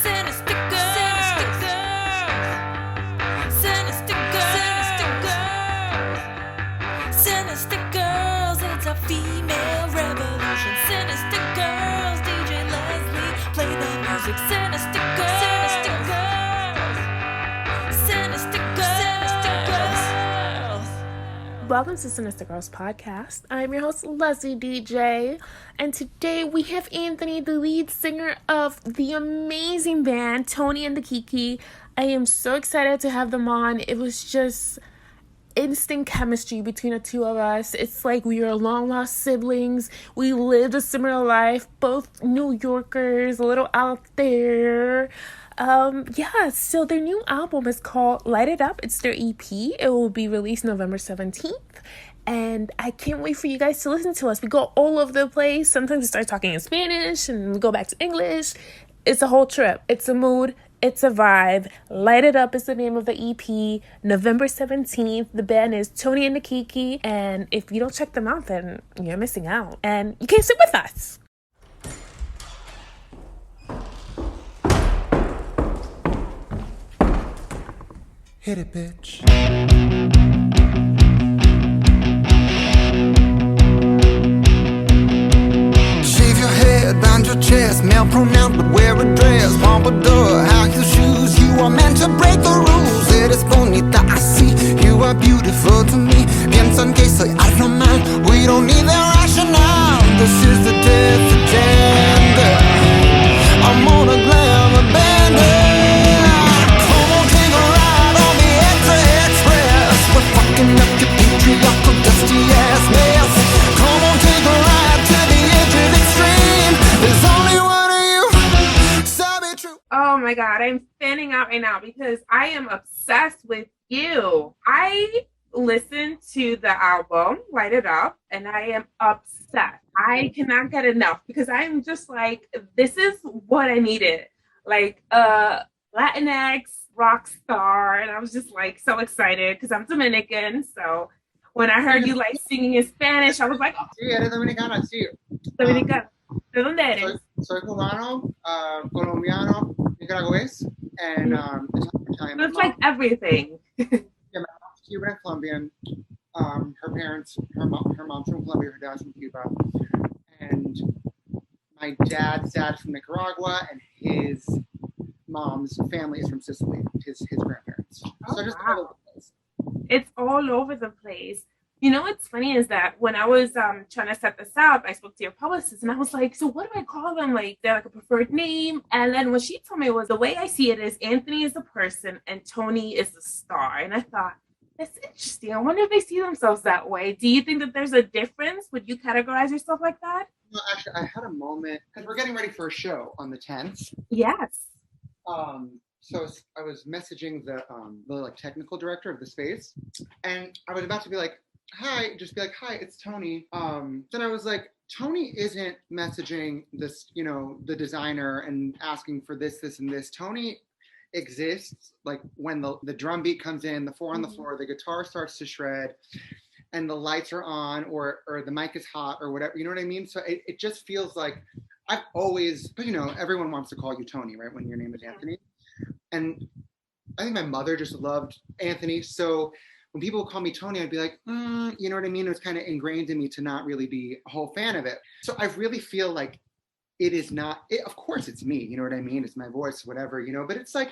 Sinister girls. Sinister girls. Sinister girls. It's a female revolution. Sinister girls. DJ Leslie, play the music. Sinister girls. Sinister girls. Sinister girls. Welcome to Sinister Girls Podcast. I'm your host, Leslie DJ, and today we have Anthony, the lead singer of the amazing band Tony and the Kiki. I am so excited to have them on. It was just instant chemistry between the two of us. It's like we are long-lost siblings. We lived a similar life, both New Yorkers, a little out there. So their new album is called Light It Up. It's their EP. It will be released November 17th. And I can't wait for you guys to listen to us. We go all over the place. Sometimes we start talking in Spanish and we go back to English. It's a whole trip. It's a mood. It's a vibe. Light It Up is the name of the EP. November 17th. The band is Tony and the Kiki. And if you don't check them out, then you're missing out. And you can't sit with us. Hit it, bitch. Shave your head, bind your chest, male pronoun, but wear a dress. Pompadour, high heel shoes, you are meant to break the rules. Eres bonita, así, you are beautiful to me. Pienso en que soy anormal, we don't need the rationale. This is the death agenda. I'm on a glamour bandit. Up your patriarchal dusty ass mess. Come on, take a ride to the edge of extreme. There's only one of you, so be true. Oh my god, I'm fanning out right now because I am obsessed with you. I listened to the album, Light It Up, and I am obsessed. I cannot get enough because I'm just like, this is what I needed. Like, Latinx rock star, and I was just like so excited because I'm Dominican. So when I heard you like singing in Spanish, I was like, oh, Sí, eres dominicana, sí. Dominicana. ¿De dónde eres? Soy cubano, colombiano, nicaragüense, and Italian. So it's like everything. Yeah, my mom's Cuban and Colombian. Her parents, her mom's from Colombia, her dad's from Cuba, and my dad's from Nicaragua, and his mom's family is from Sicily, his grandparents. Oh, So just wow. all over the place. It's all over the place. You know what's funny is that when I was trying to set this up, I spoke to your publicist and I was like, so what do I call them? Like, they're like a preferred name. And then what she told me was the way I see it is Anthony is the person and Tony is the star. And I thought, that's interesting. I wonder if they see themselves that way. Do you think that there's a difference? Would you categorize yourself like that? No, actually, I had a moment because we're getting ready for a show on the 10th. Yes. So I was messaging the like technical director of the space, and I was about to be like, hi, it's Tony. Then I was like, Tony isn't messaging this, the designer and asking for this, and this. Tony exists like when the drum beat comes in, the four on the floor, the guitar starts to shred, and the lights are on, or the mic is hot, or whatever. You know what I mean? So it just feels like I've always, but everyone wants to call you Tony, right? When your name is Anthony. And I think my mother just loved Anthony. So when people would call me Tony, I'd be like, you know what I mean? It was kind of ingrained in me to not really be a whole fan of it. So I really feel like it is not, of course it's me, you know what I mean? It's my voice, whatever, but it's like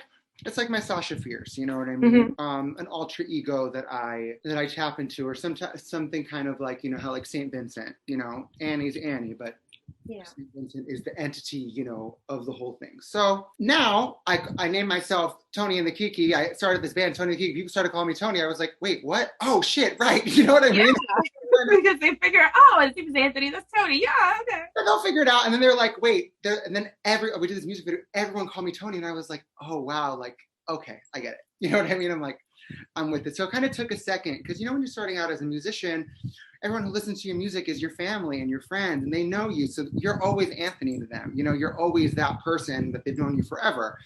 my Sasha Fierce, you know what I mean? An alter ego that I tap into, or something kind of like, how like St. Vincent, Annie's Annie, but Yeah. St. Vincent is the entity, of the whole thing. So now I named myself Tony and the Kiki. I started this band, Tony and the Kiki. People started calling me Tony. I was like, wait, what? Oh shit, right. You know what I mean? Yeah. Because they figure, oh, it seems Anthony, that's Tony. Yeah, okay. And they'll figure it out. And then they're like, wait. And then we did this music video. Everyone called me Tony. And I was like, oh, wow. Like, okay, I get it. You know what I mean? I'm like, I'm with it. So it kind of took a second because, when you're starting out as a musician, everyone who listens to your music is your family and your friends, and they know you. So you're always Anthony to them. You're always that person that they've known you forever.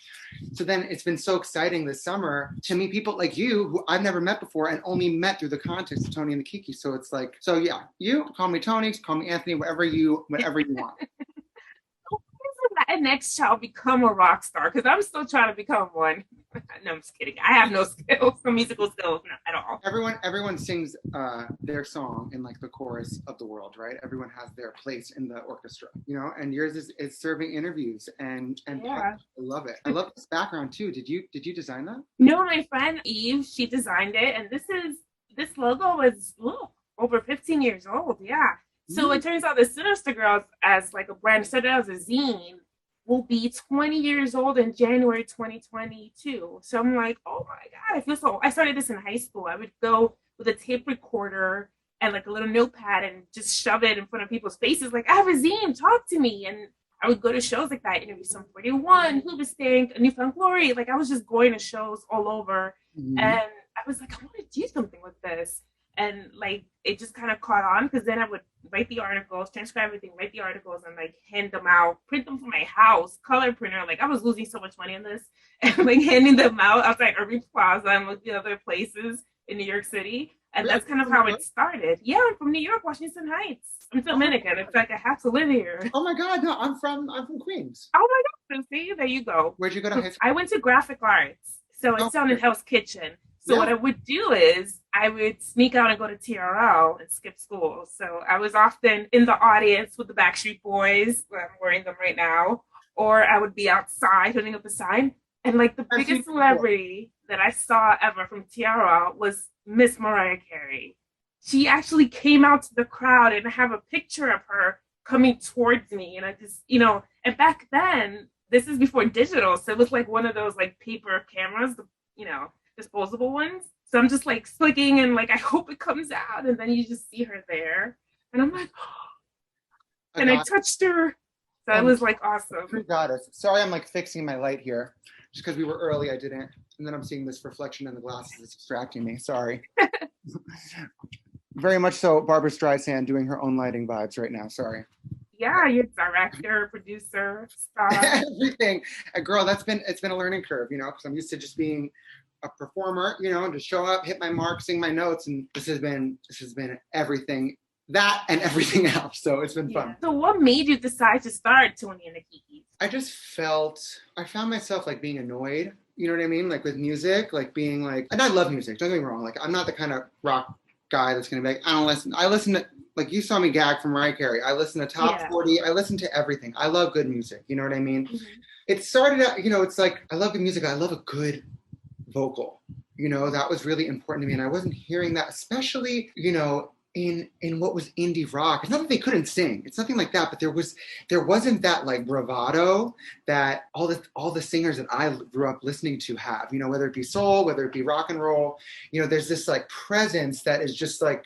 So then it's been so exciting this summer to meet people like you who I've never met before and only met through the context of Tony and the Kiki. So it's like, so yeah, you call me Tony, call me Anthony, whatever you want. Isn't and next child become a rock star because I'm still trying to become one. No, I'm just kidding. I have no skills, no musical skills, no, at all. Everyone sings their song in like the chorus of the world, right? Everyone has their place in the orchestra, you know. And yours is serving interviews and Yeah. I love it. I love this background too. Did you design that? No, my friend Eve, she designed it, and this logo is over 15 years old. Yeah. So it turns out the Sinister Girls, as like a brand, started out as a zine, will be 20 years old in January 2022. So I'm like, oh my God, I feel so. I started this in high school. I would go with a tape recorder and like a little notepad and just shove it in front of people's faces, like, I have a zine, talk to me. And I would go to shows like that, interview Sum 41, Hoobastank, A Newfound Glory. Like, I was just going to shows all over. And I was like, I want to do something with this. And like, it just kind of caught on because then I would write the articles, transcribe everything, write the articles, and like hand them out, print them from my house, color printer. Like, I was losing so much money on this, and like handing them out outside Irving Plaza and like the other places in New York City. And that's kind of how it started. Yeah, I'm from New York, Washington Heights. I'm Dominican. It's like I have to live here. Oh my God, no, I'm from Queens. Oh my God, see, there you go. Where'd you go to high school? I went to graphic arts, so it's down in Hell's Kitchen. So what I would do is I would sneak out and go to TRL and skip school. So I was often in the audience with the Backstreet Boys, I'm wearing them right now, or I would be outside holding up a sign. And like the biggest celebrity that I saw ever from TRL was Miss Mariah Carey. She actually came out to the crowd, and I have a picture of her coming towards me. And I just, and back then, this is before digital. So it was like one of those like paper cameras, disposable ones. So I'm just like flicking and like, I hope it comes out. And then you just see her there. And I'm like, oh. And I touched her. So it was like awesome. You got it. Sorry, I'm like fixing my light here. Just because we were early, I didn't. And then I'm seeing this reflection in the glasses. It's distracting me. Sorry. Very much so Barbara Streisand doing her own lighting vibes right now. Sorry. Yeah, you're director, producer, star. Everything. Girl, it's been a learning curve, because I'm used to just being a performer, and to show up, hit my mark, sing my notes, and this has been everything, that and everything else. So it's been fun. So what made you decide to start Tony and the Kikis? I found myself like being annoyed, you know what I mean? Like with music, like being like, and I love music, don't get me wrong. Like I'm not the kind of rock guy that's gonna be like, I don't listen. I listen to, like you saw me gag from Mariah Carey. I listen to top 40. I listen to everything. I love good music. You know what I mean? Mm-hmm. It started out, it's like, I love good music. I love a good vocal, that was really important to me. And I wasn't hearing that, especially, in what was indie rock. It's not that they couldn't sing. It's nothing like that, but there wasn't that like bravado that all the singers that I grew up listening to have, whether it be soul, whether it be rock and roll, there's this like presence that is just like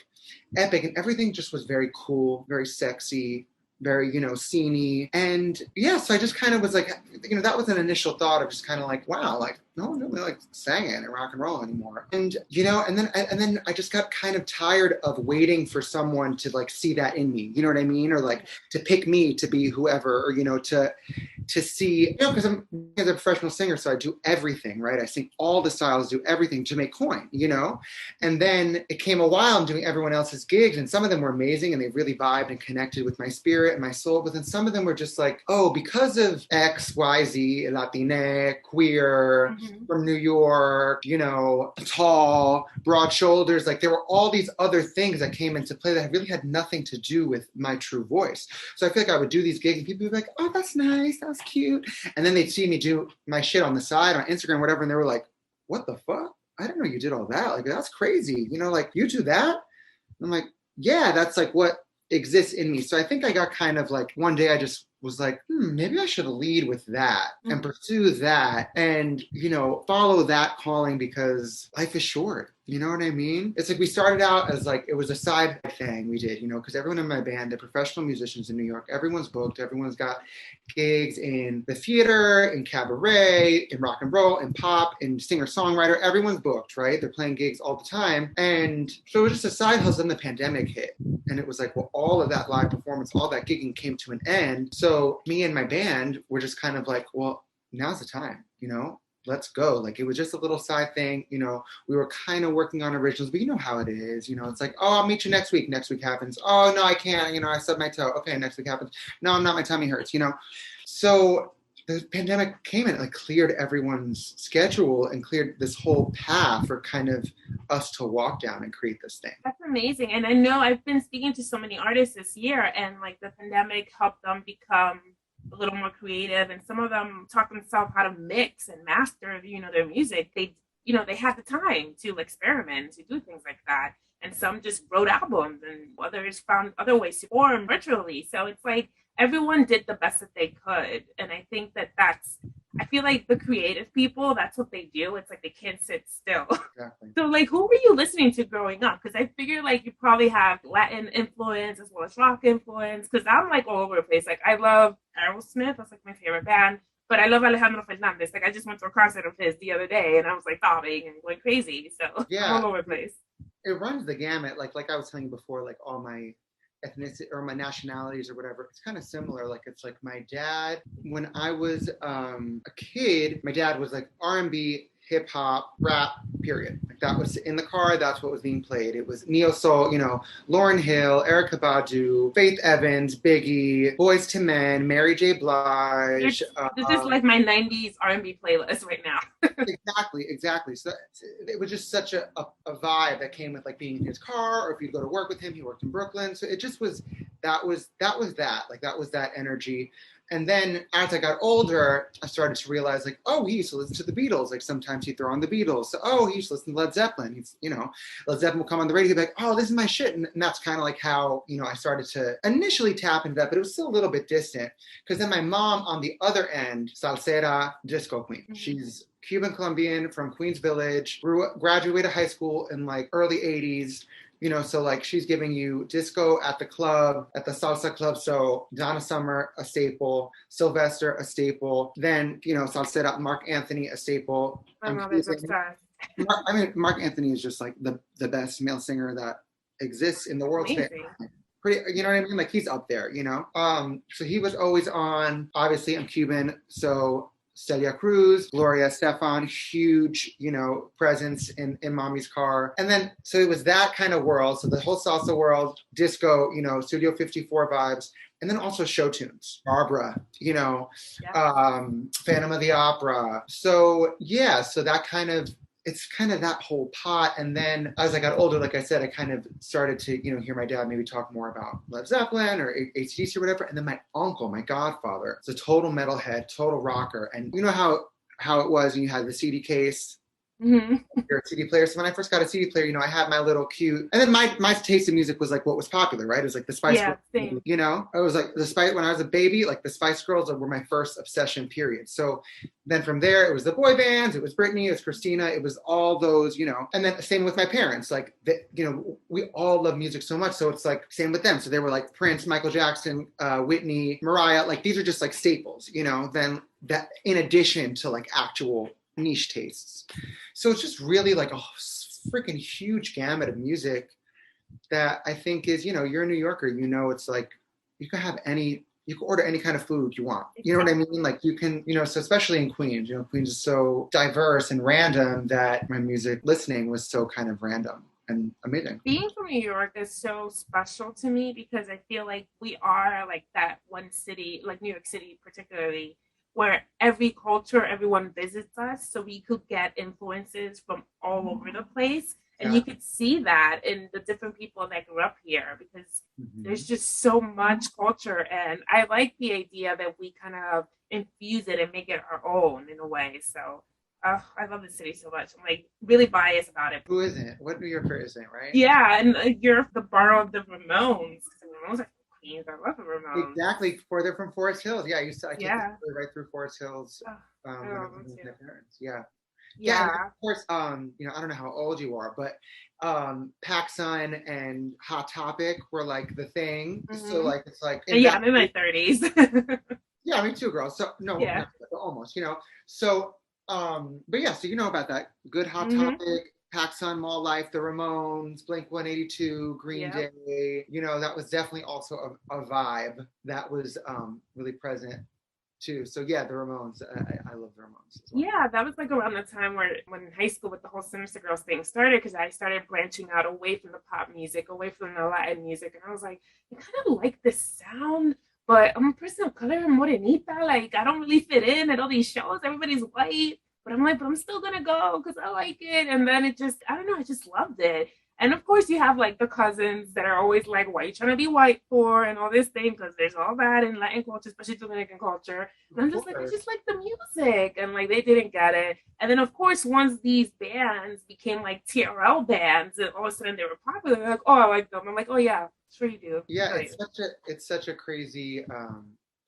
epic, and everything just was very cool, very sexy, very, sceney. And yeah, so I just kind of was like, that was an initial thought of just kind of like, wow, like no one really like sang it in rock and roll anymore. And, and then I just got kind of tired of waiting for someone to like see that in me, you know what I mean? Or like to pick me to be whoever, or, to see, because I'm a professional singer, so I do everything, right? I sing all the styles, do everything to make coin, And then it came a while I'm doing everyone else's gigs, and some of them were amazing and they really vibed and connected with my spirit and my soul, but then some of them were just like, oh, because of X, Y, Z, Latina, queer, from New York, tall, broad shoulders, like there were all these other things that came into play that really had nothing to do with my true voice. So I feel like I would do these gigs and people would be like, oh, that's nice, that was cute. And then they'd see me do my shit on the side on Instagram, whatever, and they were like, what the fuck? I didn't know you did all that. Like, that's crazy. Like, you do that? And I'm like, yeah, that's like what exists in me. So I think I got kind of like, one day I just was like, maybe I should lead with that and pursue that and, follow that calling, because life is short. You know what I mean? It's like we started out as like, it was a side thing we did, because everyone in my band, they're professional musicians in New York. Everyone's booked. Everyone's got gigs in the theater, in cabaret, in rock and roll, in pop, in singer-songwriter. Everyone's booked, right? They're playing gigs all the time. And so it was just a side hustle. Then the pandemic hit. And it was like, well, all of that live performance, all that gigging came to an end. So me and my band were just kind of like, well, now's the time, let's go. Like, it was just a little side thing. We were kind of working on originals, but you know how it is. It's like, oh, I'll meet you next week. Next week happens. Oh, no, I can't. I stubbed my toe. Okay, next week happens. No, I'm not. My tummy hurts, So the pandemic came and it like cleared everyone's schedule and cleared this whole path for kind of us to walk down and create this thing. That's amazing. And I know I've been speaking to so many artists this year, and like the pandemic helped them become a little more creative, and some of them taught themselves how to mix and master, their music. They had the time to experiment, to do things like that. And some just wrote albums, and others found other ways to perform virtually. So it's like everyone did the best that they could. And I think I feel like the creative people, that's what they do. It's like they can't sit still. Exactly. So like, who were you listening to growing up? Because I figure like you probably have Latin influence as well as rock influence. Because I'm like all over the place. Like I love Aerosmith. That's like my favorite band. But I love Alejandro Fernandez. Like I just went to a concert of his the other day, and I was like throbbing and going crazy. So yeah, I'm all over the place. It runs the gamut. Like I was telling you before, like all my ethnicity or my nationalities or whatever, it's kind of similar. Like it's like my dad, when I was a kid, my dad was like R&B, hip hop, rap, period. Like that was in the car, that's what was being played. It was neo soul, Lauryn Hill, Erykah Badu, Faith Evans, Biggie, Boyz II Men, Mary J. Blige. This is like my 90s R&B playlist right now. Exactly. So it was just such a vibe that came with like being in his car, or if you'd go to work with him, he worked in Brooklyn. So it just was, that was that energy. And then as I got older, I started to realize like, oh, he used to listen to the Beatles. Like sometimes he'd throw on the Beatles. So, oh, he used to listen to Led Zeppelin. Led Zeppelin would come on the radio, he'd be like, oh, this is my shit. And that's kind of like how, I started to initially tap into that, but it was still a little bit distant. Because then my mom on the other end, salsera, disco queen. Mm-hmm. She's Cuban Colombian from Queens Village, graduated high school in like early 80s. So like she's giving you disco at the club, at the salsa club. So Donna Summer, a staple. Sylvester, a staple. Then, salsera, Mark Anthony, a staple. My mother's obsessed. Mark Anthony is just like the best male singer that exists in the world today. Pretty, you know what I mean? Like he's up there, So he was always on. Obviously, I'm Cuban, so Celia Cruz, Gloria Estefan, huge, presence in mommy's car. And then, so it was that kind of world. So the whole salsa world, disco, Studio 54 vibes, and then also show tunes. Barbara, Phantom of the Opera. So yeah, so that it's kind of that whole pot. And then as I got older, like I said, I kind of started to, hear my dad maybe talk more about Led Zeppelin or AC/DC or whatever. And then my uncle, my godfather, is a total metalhead, total rocker. And you know how it was when you had the CD case, your CD player. So when I first got a CD player, I had my little cute, and then my taste in music was like what was popular, right? It was like the Spice Girls, same. I was like when I was a baby, like the Spice Girls were my first obsession period. So then from there, it was the boy bands, it was Britney, it was Christina, it was all those, and then same with my parents, like, we all love music so much. So it's like, same with them. So they were like Prince, Michael Jackson, Whitney, Mariah, like these are just like staples, then that in addition to like actual niche tastes. So it's just really like a freaking huge gamut of music that I think is, you're a New Yorker, it's like, you can order any kind of food you want. You know what I mean? Like you can, so especially in Queens, Queens is so diverse and random that my music listening was so kind of random and amazing. Being from New York is so special to me because I feel like we are like that one city, like New York City particularly, where every culture, everyone visits us. So we could get influences from all over the place. And you could see that in the different people that grew up here because there's just so much culture. And I like the idea that we kind of infuse it and make it our own in a way. So I love the city so much. I'm like really biased about it. Who isn't? What New Yorker isn't, right? Yeah, and you're the borough of the Ramones. The Ramones are Queens. I love the Ramones. Exactly. They're from Forest Hills. Yeah, I take right through Forest Hills. I love them too. My parents. Yeah. Yeah. And of course, I don't know how old you are, but PacSun and Hot Topic were like the thing. So like it's like I'm in my 30s. Yeah, me too, girl. So no, almost, So but yeah, so you know about that. Good Hot Topic, PacSun, Mall Life, the Ramones, Blink 182, Green Day. That was definitely also a vibe that was really present too. So yeah, the Ramones. I love the Ramones as well. Yeah, that was like around the time when in high school with the whole Sinister Girls thing started, because I started branching out away from the pop music, away from the Latin music, and I was like, I kind of like this sound, But I'm a person of color, morenita. Like, I don't really fit in at all these shows. Everybody's white. But I'm like, but I'm still gonna go because I like it. And then it just, I don't know, I just loved it. And of course, you have like the cousins that are always like, "What are you trying to be white for?" and all this thing, because there's all that in Latin culture, especially Dominican culture. And I'm just like, I just like the music, and like they didn't get it. And then of course, once these bands became like TRL bands, and all of a sudden they were popular, they're like, "Oh, I like them." I'm like, "Oh yeah, sure you do." Yeah, Right. it's such a crazy,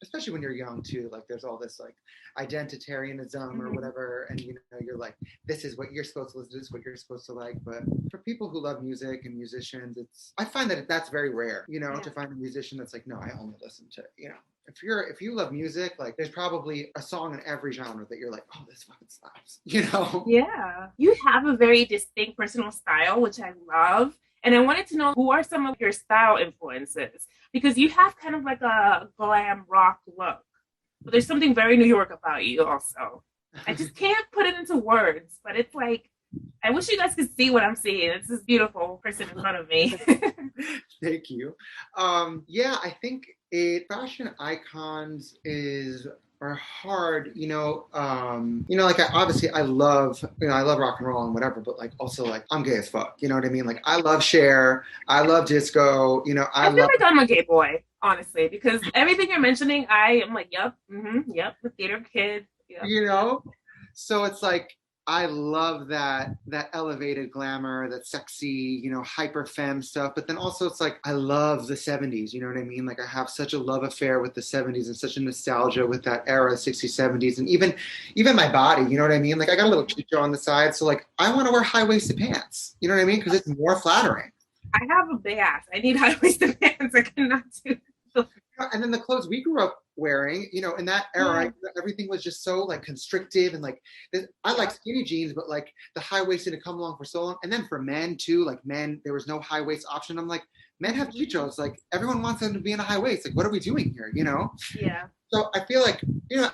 especially when you're young too. Like there's all this like identitarianism or whatever, and you know you're like, this is what you're supposed to listen to, this is what you're supposed to like. But for people who love music and musicians, I find that that's very rare. You know, to find a musician that's like, no, I only listen to, you know. If you love music, like there's probably a song in every genre that you're like, oh, this fucking slaps, you know? Yeah. You have a very distinct personal style, which I love. And I wanted to know, who are some of your style influences? Because you have kind of like a glam rock look, but there's something very New York about you also. I just can't put it into words, but it's like, I wish you guys could see what I'm seeing. It's this beautiful person in front of me. Thank you. Yeah, I think fashion icons are hard, like I love rock and roll and whatever, but like also like I'm gay as fuck, you know what I mean? Like I love Cher, I love disco, I feel like I'm a gay boy, honestly, because everything you're mentioning, I am like, yep, yep, the theater kid, yep. So it's like I love that elevated glamour, that sexy, hyper femme stuff. But then also it's like I love the 70s, you know what I mean? Like I have such a love affair with the 70s and such a nostalgia with that era, 60s, 70s, and even my body, you know what I mean? Like I got a little chicho on the side, so like I want to wear high-waisted pants, you know what I mean? Because it's more flattering. I have a big ass. I need high-waisted pants. I cannot do. And then the clothes we grew up wearing, in that era, everything was just so like constrictive and like I like skinny jeans, but like the high waisted had come along for so long. And then for men too, like men, there was no high waist option. I'm like, men have chichos. Like everyone wants them to be in a high waist. Like, what are we doing here? Yeah. So I feel like,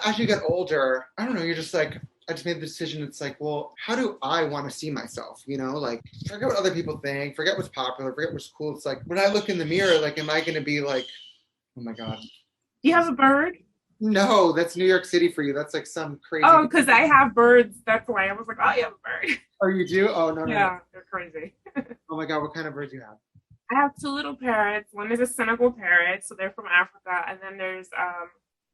as you get older, I don't know, you're just like, I just made the decision. It's like, well, how do I want to see myself? Like forget what other people think, forget what's popular, forget what's cool. It's like when I look in the mirror, like, am I going to be like, oh my God. Do you have a bird? No, that's New York City for you. That's like some crazy. Oh, because I have birds. That's why I was like, oh, you have a bird. Oh, you do? Oh, no. Yeah, they're crazy. Oh my God, what kind of birds do you have? I have two little parrots. One is a Senegal parrot, so they're from Africa. And then there's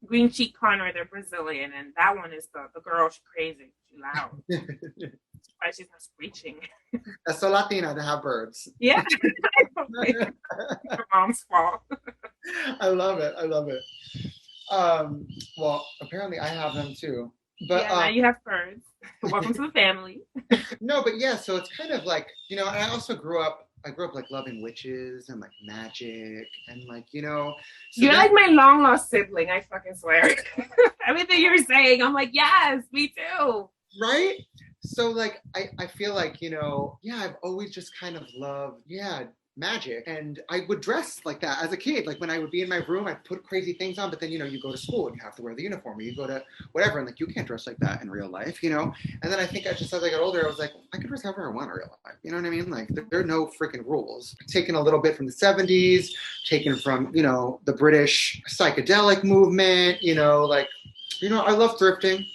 green cheek conure, they're Brazilian. And that one is the girl, she's crazy. She's loud. That's why she's not screeching. That's so Latina to have birds. Yeah. Her mom's fault. I love it. Well, apparently I have them too. But now you have birds. Welcome to the family. No, but yeah, so it's kind of like, and I also grew up like loving witches and like magic and like, so you're like my long lost sibling, I fucking swear. Everything you're saying, I'm like, yes, me too. Right? So like I feel like, I've always just kind of loved, magic. And I would dress like that as a kid. Like when I would be in my room, I'd put crazy things on, but then, you go to school and you have to wear the uniform, or you go to whatever, and like you can't dress like that in real life, And then I think as I got older, I was like, I could dress however I want in real life. You know what I mean? Like there are no freaking rules. Taken a little bit from the 70s, taken from, the British psychedelic movement, I love thrifting.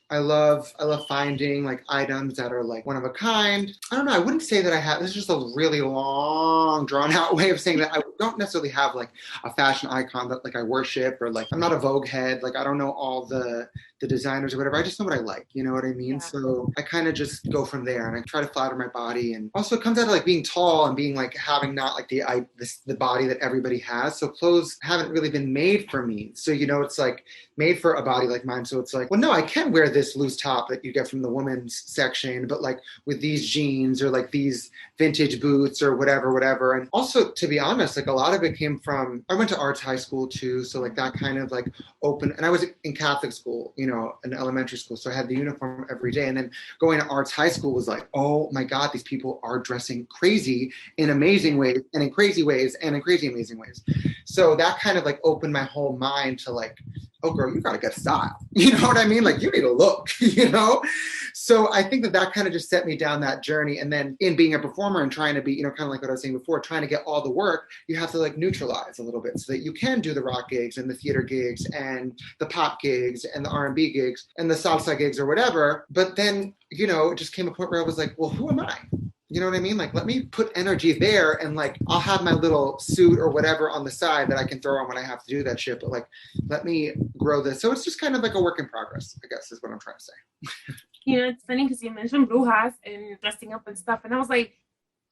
I love finding like items that are like one of a kind. I don't know. I wouldn't say that I have. This is just a really long, drawn out way of saying that I don't necessarily have like a fashion icon that like I worship, or like I'm not a Vogue head. Like I don't know all the designers or whatever. I just know what I like. You know what I mean? Yeah. So I kind of just go from there, and I try to flatter my body. And also it comes out of like being tall and being like having not like the body that everybody has. So clothes haven't really been made for me. So it's like made for a body like mine. So it's like, well, no, I can wear this loose top that you get from the women's section, but like with these jeans or like these vintage boots or whatever. And also, to be honest, like a lot of it came from, I went to arts high school too. So like that kind of like open, and I was in Catholic school, in elementary school. So I had the uniform every day. And then going to arts high school was like, oh my God, these people are dressing crazy in amazing ways and in crazy ways and in crazy amazing ways. So that kind of like opened my whole mind to like, oh girl, you gotta get style. You know what I mean? Like you need a look, So I think that kind of just set me down that journey. And then in being a performer and trying to be, kind of like what I was saying before, trying to get all the work, you have to like neutralize a little bit so that you can do the rock gigs and the theater gigs and the pop gigs and the R&B gigs and the salsa gigs or whatever. But then, it just came a point where I was like, well, who am I? You know what I mean? Like, let me put energy there, and like, I'll have my little suit or whatever on the side that I can throw on when I have to do that shit. But like, let me grow this. So it's just kind of like a work in progress, I guess, is what I'm trying to say. It's funny because you mentioned brujas and dressing up and stuff. And I was like,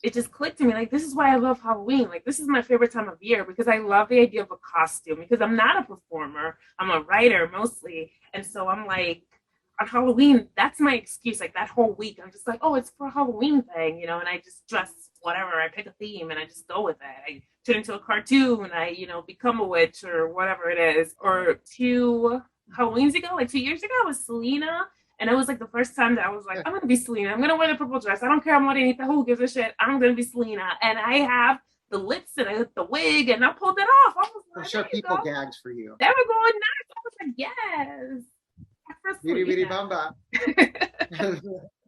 it just clicked to me. Like, this is why I love Halloween. Like, this is my favorite time of year because I love the idea of a costume because I'm not a performer. I'm a writer mostly. And so I'm like, on Halloween, that's my excuse. Like that whole week, I'm just like, oh, it's for a Halloween thing, and I just dress whatever. I pick a theme and I just go with it. I turn into a cartoon. I, become a witch or whatever it is. Or 2 Halloweens ago, like 2 years ago, I was Selena. And it was like the first time that I was like, I'm going to be Selena. I'm going to wear the purple dress. I don't care. I'm wearing anything. Who gives a shit? I'm going to be Selena. And I have the lips and I the wig and I pulled it off. I was like, I'm sure people gagged for you. They were going nuts. I was like, yes. Bitty bamba.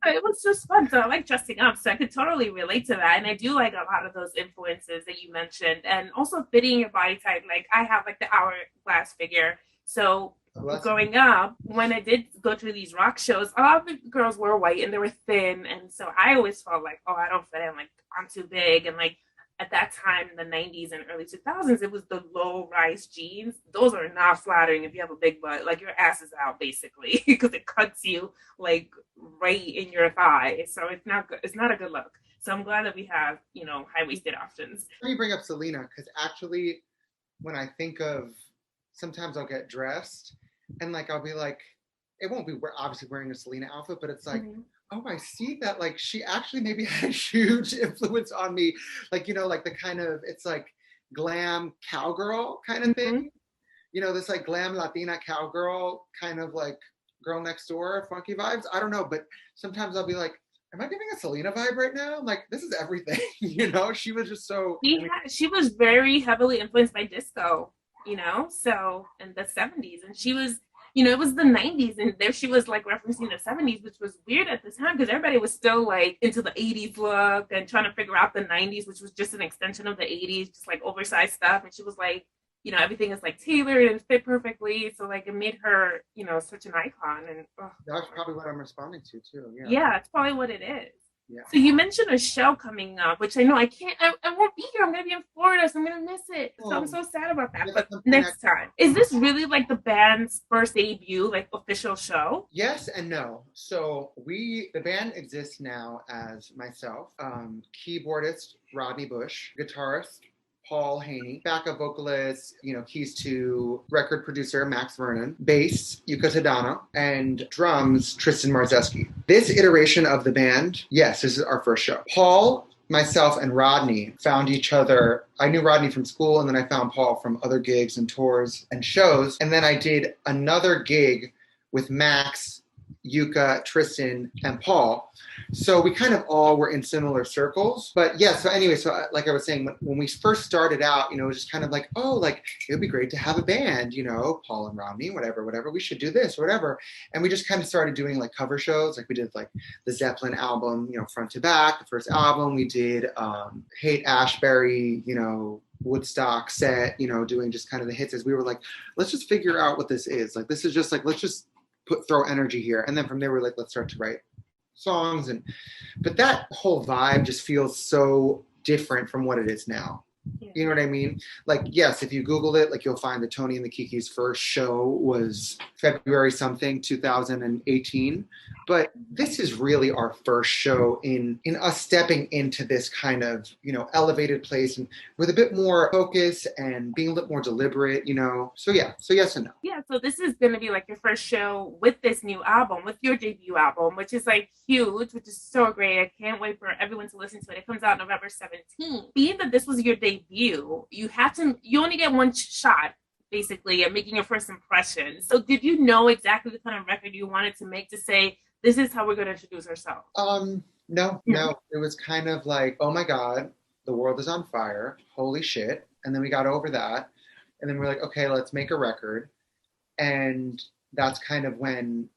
It was just fun. So I like dressing up. So I could totally relate to that. And I do like a lot of those influences that you mentioned. And also fitting your body type. Like I have like the hourglass figure. So growing up, when I did go to these rock shows, a lot of the girls were white and they were thin. And so I always felt like, oh, I don't fit in. Like I'm too big. And like at that time in the 90s and early 2000s, it was the low-rise jeans. Those are not flattering if you have a big butt. Like your ass is out basically because it cuts you like right in your thigh. So it's not good. It's not a good look. So I'm glad that we have, high-waisted options. Let me bring up Selena because actually when I think of, sometimes I'll get dressed and like I'll be like, it won't be obviously wearing a Selena outfit, but it's like, oh, I see that like she actually maybe had a huge influence on me. Like, like the kind of, it's like glam cowgirl kind of thing. This like glam Latina cowgirl kind of like girl next door, funky vibes. I don't know, but sometimes I'll be like, am I giving a Selena vibe right now? I'm like, this is everything, She was just so... She was very heavily influenced by disco, so in the 70s. And she was... it was the 90s and there she was like referencing the 70s, which was weird at the time because everybody was still like into the 80s look and trying to figure out the 90s, which was just an extension of the 80s, just like oversized stuff. And she was like, everything is like tailored and fit perfectly. So like it made her, such an icon. And that's probably what I'm responding to too. Yeah, that's probably what it is. Yeah. So you mentioned a show coming up, which I know I won't be here. I'm going to be in Florida, so I'm going to miss it. So I'm so sad about that. But next time. Is this really like the band's first debut, like official show? Yes and no. So the band exists now as myself, keyboardist Rodney Bush, guitarist Paul Haney, backup vocalist, keys to record producer Max Vernon, bass Yuka Tadano, and drums Tristan Marzeski. This iteration of the band, yes, this is our first show. Paul, myself, and Rodney found each other. I knew Rodney from school, and then I found Paul from other gigs and tours and shows. And then I did another gig with Max, Yuka, Tristan, and Paul. So we kind of all were in similar circles. But yeah, so anyway, so like I was saying, when we first started out, it was just kind of like, oh, like it would be great to have a band, Paul and Rodney, whatever, we should do this, whatever. And we just kind of started doing like cover shows. Like we did like the Zeppelin album, front to back, the first album. We did Haight Ashbury, Woodstock set, doing just kind of the hits. As we were like, let's just figure out what this is. Like, this is just like, let's just throw energy here. And then from there, we're like, let's start to write songs. But that whole vibe just feels so different from what it is now. Yeah. You know what I mean? Like, yes, if you Google it, like you'll find that Tony and the Kiki's first show was February something, 2018. But this is really our first show in us stepping into this kind of, elevated place and with a bit more focus and being a little more deliberate, So yeah, so yes and no. Yeah, so this is going to be like your first show with this new album, with your debut album, which is like huge, which is so great. I can't wait for everyone to listen to it. It comes out November 17th. Being that this was your debut, you only get one shot basically at making your first impression. So did you know exactly the kind of record you wanted to make to say, this is how we're going to introduce ourselves? No. It was kind of like, oh my God, the world is on fire. Holy shit. And then we got over that. And then we're like, okay, let's make a record. And that's kind of when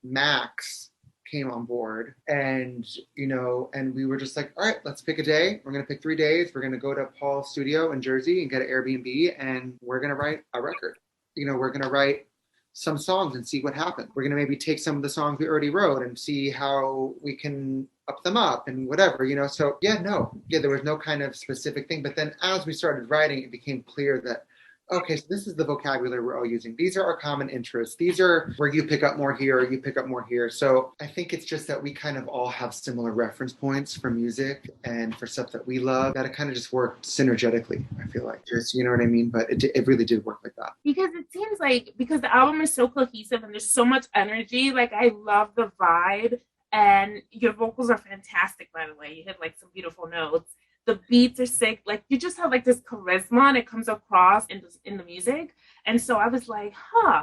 Max came on board, and and we were just like, all right, let's pick a day. We're gonna pick 3 days. We're gonna go to Paul's studio in Jersey and get an Airbnb, and we're gonna write a record. We're gonna write some songs and see what happens. We're gonna maybe take some of the songs we already wrote and see how we can up them up and whatever. So there was no kind of specific thing. But then as we started writing, it became clear that, okay, so this is the vocabulary we're all using. These are our common interests. These are where you pick up more here, or you pick up more here. So I think it's just that we kind of all have similar reference points for music and for stuff that we love, that it kind of just worked synergetically, I feel like. Just, you know what I mean? But it really did work like that. Because it seems like, because the album is so cohesive and there's so much energy, like I love the vibe, and your vocals are fantastic, by the way. You hit like some beautiful notes. The beats are sick. Like you just have like this charisma, and it comes across in the music. And so I was like,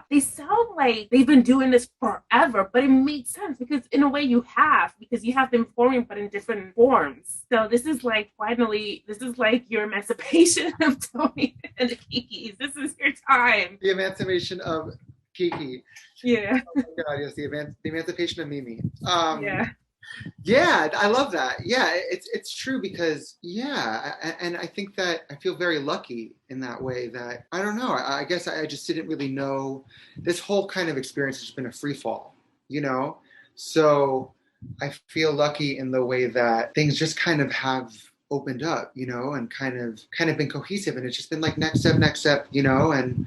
they sound like they've been doing this forever, but it makes sense because in a way because you have them forming, but in different forms. So this is like your emancipation of Tony and the Kikis. This is your time. The emancipation of Kiki. Yeah. Oh my God, yes, the emancipation of Mimi. Yeah. Yeah, I love that. Yeah, it's true because, and I think that I feel very lucky in that way that, I don't know, I guess I just didn't really know. This whole kind of experience has been a free fall, So I feel lucky in the way that things just kind of have opened up, and kind of been cohesive, and it's just been like next step, and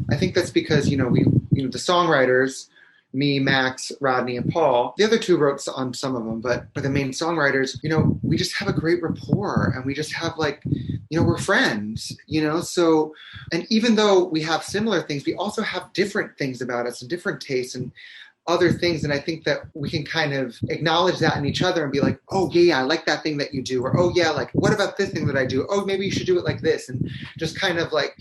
I think that's because, we, the songwriters, me, Max, Rodney, and Paul. The other two wrote on some of them, but the main songwriters, we just have a great rapport, and we just have like, we're friends, so, and even though we have similar things, we also have different things about us and different tastes and other things. And I think that we can kind of acknowledge that in each other and be like, oh yeah, I like that thing that you do, or oh yeah, like what about this thing that I do? Oh, maybe you should do it like this, and just kind of like,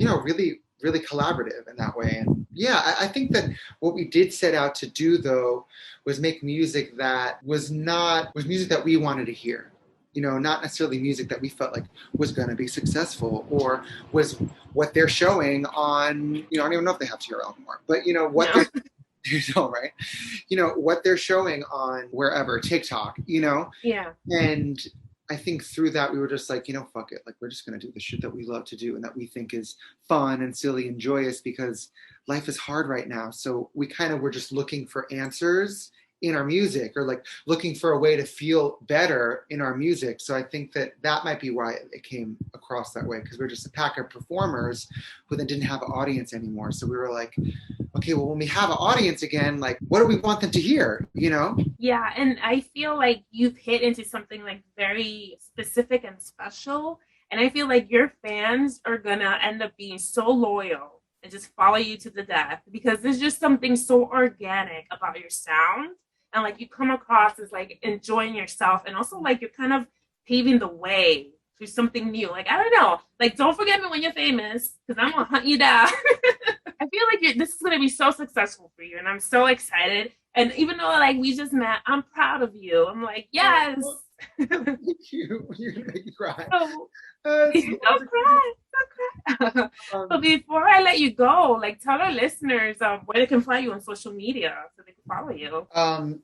really collaborative in that way. And I think that what we did set out to do though was make music that was music that we wanted to hear, not necessarily music that we felt like was going to be successful or was what they're showing on, I don't even know if they have TRL anymore, but what no. Right? What they're showing on wherever, TikTok, Yeah. And I think through that, we were just like, fuck it. Like, we're just going to do the shit that we love to do and that we think is fun and silly and joyous because life is hard right now. So we kind of were just looking for answers in our music, or like looking for a way to feel better in our music. So I think that might be why it came across that way, because we're just a pack of performers who then didn't have an audience anymore. So we were like, okay, well, when we have an audience again, like, what do we want them to hear, Yeah, and I feel like you've hit into something like very specific and special. And I feel like your fans are gonna end up being so loyal and just follow you to the death, because there's just something so organic about your sound. And like you come across as like enjoying yourself, and also like you're kind of paving the way for something new. Like, I don't know, like don't forget me when you're famous, because I'm gonna hunt you down. I feel like this is gonna be so successful for you, and I'm so excited. And even though like we just met, I'm proud of you. I'm like, yes. Thank you. You're gonna make me cry. Don't cry. But before I let you go, like tell our listeners where they can find you on social media so they can follow you.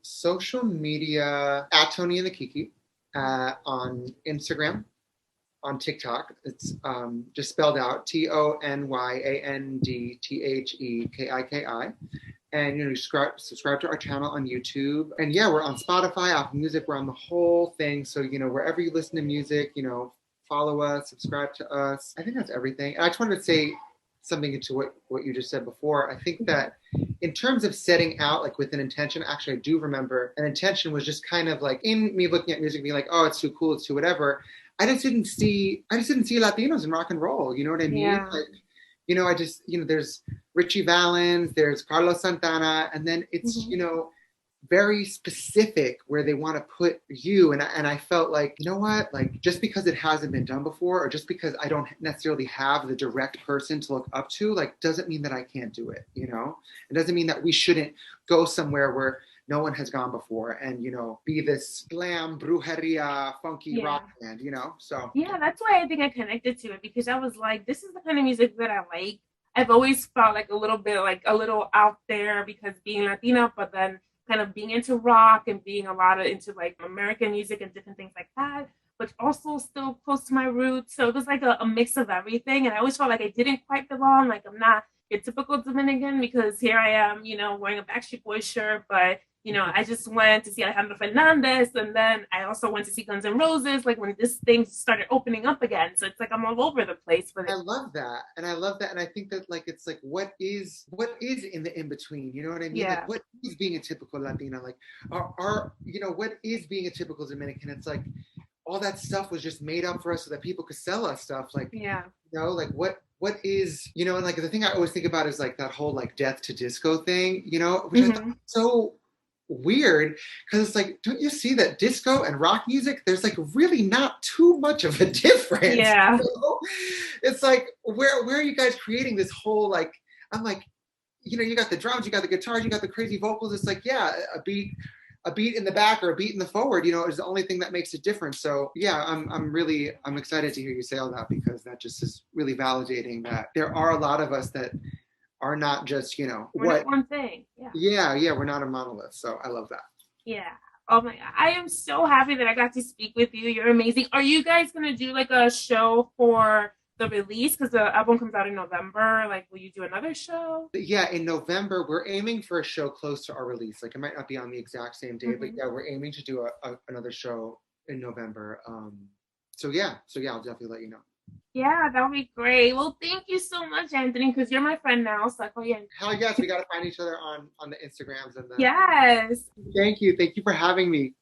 Social media at Tony and the Kiki, on Instagram, on TikTok. It's just spelled out TonyandTheKiki. And subscribe to our channel on YouTube. And we're on Spotify, Apple Music. We're on the whole thing. So wherever you listen to music, follow us, subscribe to us. I think that's everything. And I just wanted to say something into what you just said before. I think that in terms of setting out like with an intention, actually I do remember an intention was just kind of like in me looking at music being like, oh, it's too cool, it's too whatever. I just didn't see Latinos in rock and roll. You know what I mean? Yeah. Like, I just, there's Richie Valens, there's Carlos Santana, and then it's, very specific where they want to put you. And I felt like, you know what, like just because it hasn't been done before, or just because I don't necessarily have the direct person to look up to, like, doesn't mean that I can't do it. It doesn't mean that we shouldn't go somewhere where no one has gone before and, be this glam, brujeria, funky rock band, so. Yeah, that's why I think I connected to it, because I was like, this is the kind of music that I like. I've always felt like a little bit, like a little out there because being Latina, but then kind of being into rock and being a lot of into like American music and different things like that, but also still close to my roots. So it was like a mix of everything. And I always felt like I didn't quite belong. Like I'm not your typical Dominican because here I am, wearing a Backstreet Boys shirt, but I just went to see Alejandro Fernandez, and then I also went to see Guns N' Roses, like when this thing started opening up again. So it's like I'm all over the place. But I love that. And I think that like it's like what is in the in between? You know what I mean? Yeah. Like what is being a typical Latina? Like what is being a typical Dominican? It's like all that stuff was just made up for us so that people could sell us stuff. Like like what is, and like the thing I always think about is like that whole like death to disco thing, which I thought was so weird because it's like, don't you see that disco and rock music, there's like really not too much of a difference. Yeah. It's like where are you guys creating this whole like, I'm like, you got the drums, you got the guitars, you got the crazy vocals. It's like, yeah, a beat in the back or a beat in the forward, is the only thing that makes it different. So yeah, I'm excited to hear you say all that, because that just is really validating that there are a lot of us that are not just, we're not one thing. Yeah, we're not a monolith. So I love that. Yeah. Oh my God. I am so happy that I got to speak with you. You're amazing. Are you guys going to do like a show for the release? Because the album comes out in November. Like, will you do another show? Yeah, in November, we're aiming for a show close to our release. Like, it might not be on the exact same day, but yeah, we're aiming to do another show in November. So yeah, I'll definitely let you know. Yeah, that would be great. Well, thank you so much, Anthony, because you're my friend now. So hell yes, we got to find each other on the Instagrams and the. Yes. Thank you for having me.